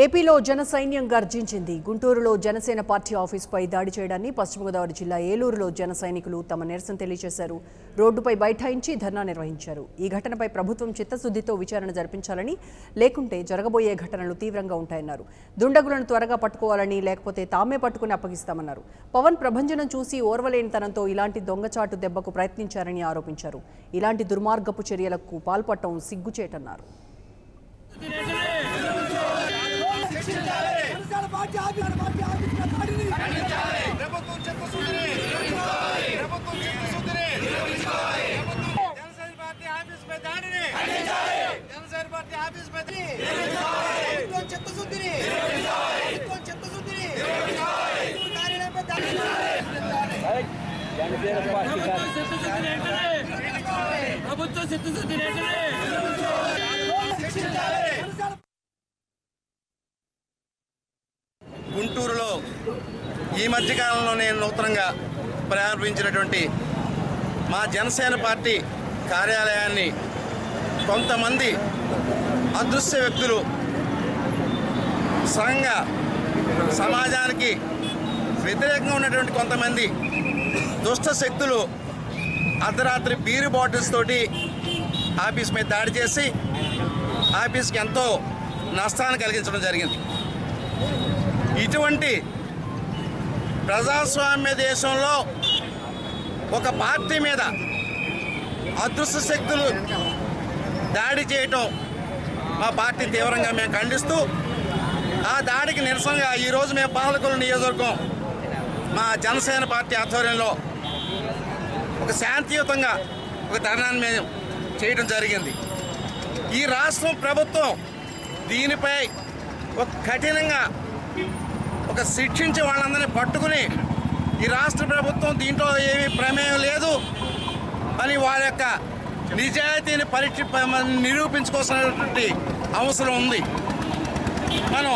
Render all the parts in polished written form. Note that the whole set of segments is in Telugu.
ఏపీలో జన సైన్యం గర్జించింది. గుంటూరులో జనసేన పార్టీ ఆఫీసుపై దాడి చేయడాన్ని పశ్చిమ గోదావరి జిల్లా ఏలూరులో జన సైనికులు తమ నిరసన తెలియజేశారు. రోడ్డుపై బైఠాయించి ధర్నా నిర్వహించారు. ఈ ఘటనపై ప్రభుత్వం చిత్తశుద్ధితో విచారణ జరిపించాలని, లేకుంటే జరగబోయే ఘటనలు తీవ్రంగా ఉంటాయన్నారు. దుండగులను త్వరగా పట్టుకోవాలని, లేకపోతే తామే పట్టుకుని అప్పగిస్తామన్నారు. పవన్ ప్రభంజనం చూసి ఓర్వలేనితనంతో ఇలాంటి దొంగచాటు దెబ్బకు ప్రయత్నించారని ఆరోపించారు. ఇలాంటి దుర్మార్గపు చర్యలకు పాల్పడటం సిగ్గుచేటన్నారు. గుంటూరులో ఈ మధ్యకాలంలో నేను నూతనంగా ప్రారంభించినటువంటి మా జనసేన పార్టీ కార్యాలయాన్ని కొంతమంది అదృశ్య వ్యక్తులు సరంగా సమాజానికి వ్యతిరేకంగా ఉన్నటువంటి కొంతమంది దుష్ట శక్తులు అర్ధరాత్రి బీరు బాటిల్స్ తోటి ఆఫీస్ మీద దాడి చేసి ఆఫీస్కి ఎంతో నష్టాన్ని కలిగించడం జరిగింది. ఇటువంటి ప్రజాస్వామ్య దేశంలో ఒక పార్టీ మీద అదృశ్య శక్తులు దాడి చేయటం మా పార్టీ తీవ్రంగా మేము ఖండిస్తూ, ఆ దాడికి నిరసనగా ఈరోజు మేము పాలకొల్లు నియోజకవర్గం మా జనసేన పార్టీ ఆధ్వర్యంలో ఒక శాంతియుతంగా ఒక ధర్నాన్ని మేము చేయడం జరిగింది. ఈ రాష్ట్రం ప్రభుత్వం దీనిపై ఒక కఠినంగా ఒక శిక్షించే వాళ్ళందరినీ పట్టుకుని ఈ రాష్ట్ర ప్రభుత్వం దీంట్లో ఏమీ ప్రమేయం లేదు అని వాళ్ళ యొక్క నిజాయితీని నిరూపించుకోవాల్సినటువంటి అవసరం ఉంది. మనం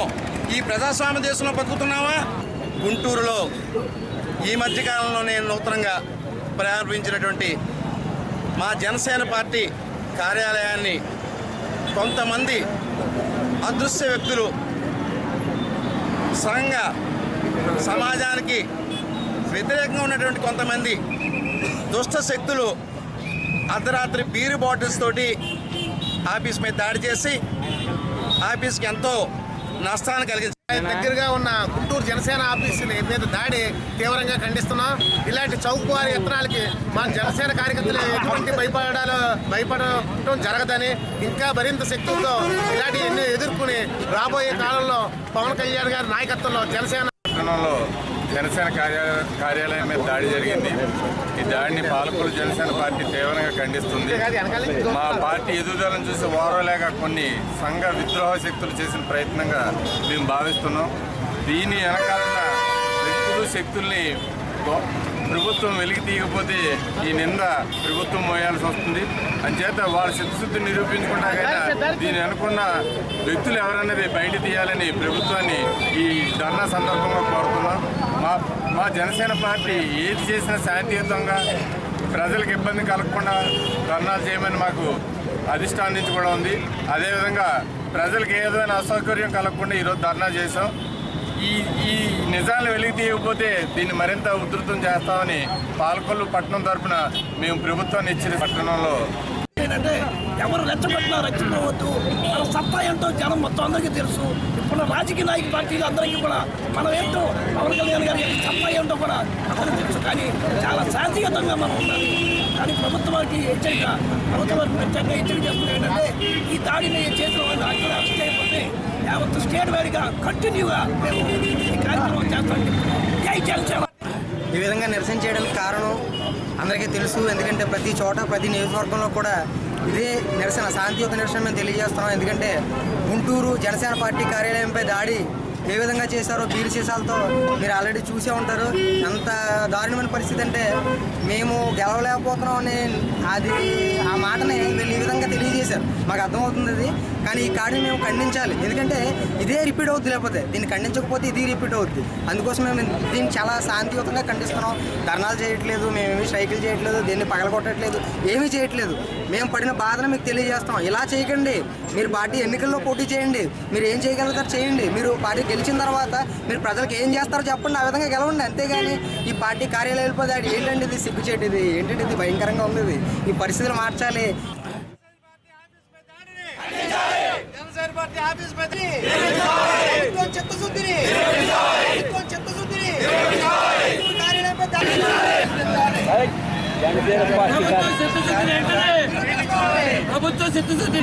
ఈ ప్రజాస్వామ్య దేశంలో బతుకుతున్నామా? గుంటూరులో ఈ మధ్యకాలంలో నేను నూతనంగా ప్రారంభించినటువంటి మా జనసేన పార్టీ కార్యాలయాన్ని కొంతమంది అదృశ్య వ్యక్తులు సరంగా సమాజానికి వ్యతిరేకంగా ఉన్నటువంటి కొంతమంది దుష్ట శక్తులు అర్ధరాత్రి బీరు బాటిల్స్ తోటి ఆఫీస్ మీద దాడి చేసి ఆఫీస్కి ఎంతో నష్టాన్ని కలిగించారు. దగ్గరగా ఉన్న గుంటూరు జనసేన ఆఫీసు మీద దాడి తీవ్రంగా ఖండిస్తున్నాం. ఇలాంటి చౌకవారి యత్నాలకి మా జనసేన కార్యకర్తలు ఎటువంటి భయపడటం జరగదని, ఇంకా మరింత శక్తులతో ఇలాంటి ఎన్నో ఎదుర్కొని రాబోయే కాలంలో పవన్ కళ్యాణ్ గారి నాయకత్వంలో జనసేన కార్యాలయం మీద దాడి జరిగింది. ఈ దాడిని పాలకొల్లు జనసేన పార్టీ తీవ్రంగా ఖండిస్తుంది. మా పార్టీ ఎదుగుదలను చూసి ఓర్వలేక కొన్ని సంఘ విద్రోహ శక్తులు చేసిన ప్రయత్నంగా మేము భావిస్తున్నాం. దీని వెనకాలన్న వ్యక్తులు శక్తుల్ని ప్రభుత్వం వెలికి తీయకపోతే ఈ నింద ప్రభుత్వం మోయాల్సి వస్తుంది. అంచేత వాళ్ళ చిత్తశుద్ధి నిరూపించుకుంటాకైనా దీని అనుకున్న వ్యక్తులు ఎవరనేది బయట తీయాలని ప్రభుత్వాన్ని ఈ ధర్నా సందర్భంగా కోరుతున్నాం. మా జనసేన పార్టీ ఏది చేసినా శాంతియుతంగా ప్రజలకు ఇబ్బంది కలగకుండా ధర్నాలు చేయమని మాకు అధిష్టానం నుంచి కూడా ఉంది. అదేవిధంగా ప్రజలకు ఏదైనా అసౌకర్యం కలగకుండా ఈరోజు ధర్నా చేసాం. ఈ నిజాలు వెలికి తీయకపోతే దీన్ని మరింత ఉధృతం చేస్తామని పాలకొల్లు పట్టణం తరఫున మేము ప్రభుత్వాన్ని ఇచ్చిన పట్టణంలో ఏంటంటే ఎవరు రెచ్చగొట్టినా రెచ్చిపోవద్దు. మన సత్తా ఏంటో జనం మొత్తం అందరికీ తెలుసు. ఇప్పుడు రాజకీయ నాయక పార్టీలు అందరికీ కూడా మనం ఏంటో పవన్ కళ్యాణ్ గారి సత్తా ఏంటో కూడా అందరికీ తెలుసు. కానీ చాలా శాంతియుతంగా మనం ఉండాలి. కానీ ప్రభుత్వానికి ప్రభుత్వానికి ప్రత్యేకంగా హెచ్చరిక చేస్తుంది ఏంటంటే ఈ దాడిని చేసిన వాళ్ళు అక్కడ అరెస్ట్ చేయకపోతే యావత్తు స్టేట్ వైడ్గా కంటిన్యూగా మేము ఈ కార్యక్రమం చేస్తామని జై జనసేన. ఈ విధంగా నిరసన చేయడానికి కారణం అందరికీ తెలుసు. ఎందుకంటే ప్రతి చోట ప్రతి నియోజకవర్గంలో కూడా ఇదే నిరసన, శాంతియుత నిరసన మేము తెలియజేస్తున్నాం. ఎందుకంటే గుంటూరు జనసేన పార్టీ కార్యాలయంపై దాడి ఏ విధంగా చేశారో బీరు సీసాలతో మీరు ఆల్రెడీ చూసే ఉంటారు. అంత దారుణమైన పరిస్థితి అంటే మేము గెలవలేకపోతున్నాం అని ఆ మాటని వీళ్ళు ఈ విధంగా తెలియజేశారు. మాకు అర్థమవుతుంది అది. కానీ ఈ కాడిని మేము ఖండించాలి, ఎందుకంటే ఇదే రిపీట్ అవుద్ది, లేకపోతే దీన్ని ఖండించకపోతే ఇది రిపీట్ అవుద్ది. అందుకోసం మేము దీన్ని చాలా శాంతియుతంగా ఖండిస్తున్నాం. ధర్నాలు చేయట్లేదు, మేమేమి స్ట్రైకులు చేయట్లేదు, దీన్ని పగలగొట్టట్లేదు, ఏమీ చేయట్లేదు. మేము పడిన బాధను మీకు తెలియజేస్తాం. ఇలా చేయకండి, మీరు పార్టీ ఎన్నికల్లో పోటీ చేయండి, మీరు ఏం చేయగలుగుతారు చేయండి. మీరు పార్టీ గెలిచిన తర్వాత మీరు ప్రజలకు ఏం చేస్తారో చెప్పండి, ఆ విధంగా గెలవండి. అంతేగాని ఈ పార్టీ కార్యాలయాలు వెళ్ళిపోతే ఏంటండి ఇది, సిగ్గుచేటు ఇది, ఏంటంటే ఇది భయంకరంగా ఉంది. ఇది ఈ పరిస్థితులు మార్చాలి. ప్రభుత్వ చిత్తశుద్ధి ప్రభుత్వ చిత్తశుద్ధి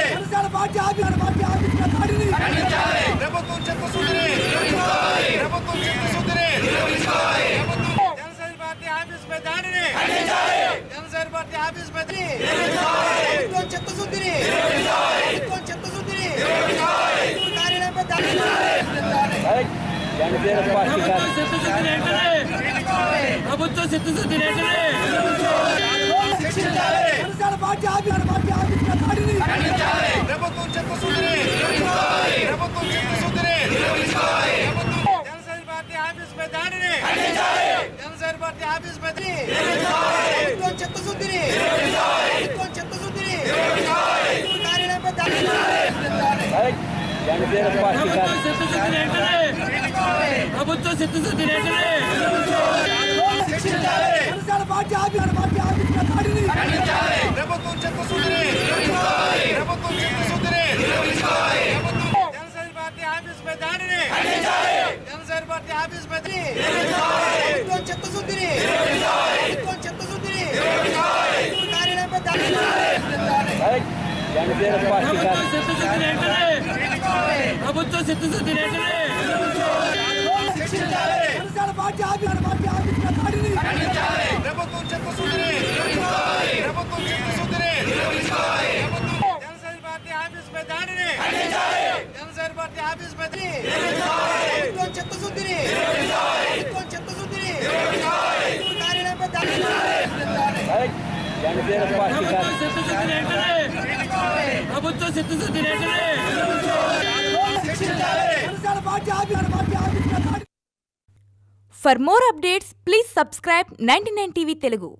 ప్రభుత్వ చిత్తశుద్ధి ప్రభుత్వ చిత్తశుద్ధి ప్రభుత్వ చిత్తశుద్ధి For more updates, please subscribe 99 TV Telugu.